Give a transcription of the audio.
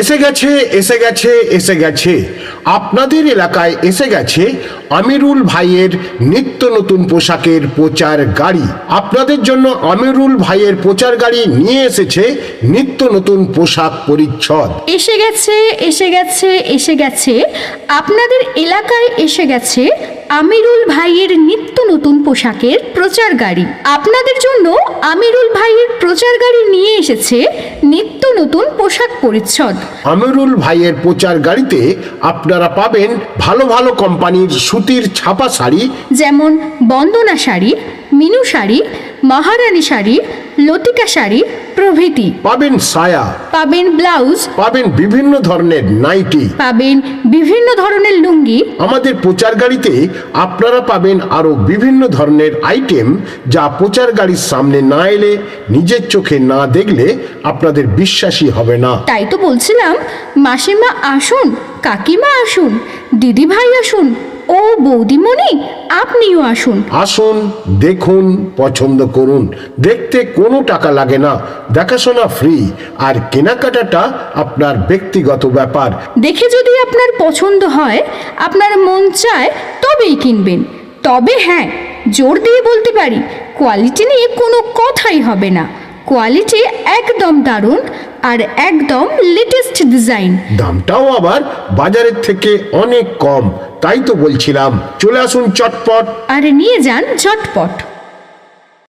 এসে গেছে এসে গেছে এসে গেছে আপনাদের এলাকায় এসে গেছে আমিরুল ভাইয়ের নিত্য নতুন পোশাকের প্রচার গাড়ি। আপনাদের জন্য আমিরুল ভাইয়ের প্রচার গাড়ি নিয়ে এসেছে নিত্য নতুন পোশাক পরিচ্ছদ। এসে গেছে এসে গেছে এসে গেছে আপনাদের এলাকায় এসে গেছে আমিরুল ভাইয়ের নিত্য নতুন পোশাকের প্রচার গাড়ি। আপনাদের জন্য আমিরুল ভাইয়ের প্রচার গাড়ি নিয়ে এসেছে নিত্য নতুন পোশাক পরিচ্ছদ। আমিরুল ভাইয়ের প্রচার গাড়িতে আপনারা পাবেন ভালো ভালো কোম্পানির সুতির ছাপা শাড়ি, যেমন বন্দনা শাড়ি, মিনু শাড়ি, মহারানী শাড়ি, লতিকা শাড়ি প্রভৃতি। পাবেন সায়া, পাবেন ব্লাউজ, পাবেন বিভিন্ন ধরনের নাইটি, পাবেন বিভিন্ন ধরনের লুঙ্গি। আমাদের প্রচার গাড়িতে আপনারা পাবেন আরো বিভিন্ন ধরনের আইটেম যা প্রচার গাড়ির সামনে না এলে, নিজের চোখে না দেখলে আপনাদের বিশ্বাসই হবে না। তাই তো বলছিলাম, মাসিমা আসুন, কাকিমা আসুন, দিদি ভাই আসুন, ও বৌদিমণি আপনিও আসুন। আসুন, দেখুন, পছন্দ করুন। দেখতে কোনো টাকা লাগে না, দেখাশোনা ফ্রি, আর কেনাকাটাটা আপনার ব্যক্তিগত ব্যাপার। দেখে যদি আপনার পছন্দ হয়, আপনার মন চায়, তবেই কিনবেন। তবে হ্যাঁ, জোর দিয়ে বলতে পারি, কোয়ালিটি নিয়ে কোনো কথাই হবে না। কোয়ালিটি একদম দারুণ আর একদম লেটেস্ট ডিজাইন। দামটাও আবার বাজারের থেকে অনেক কম। তাই তো বলছিলাম, চলে আসুন চটপট আর নিয়ে যান ঝটপট।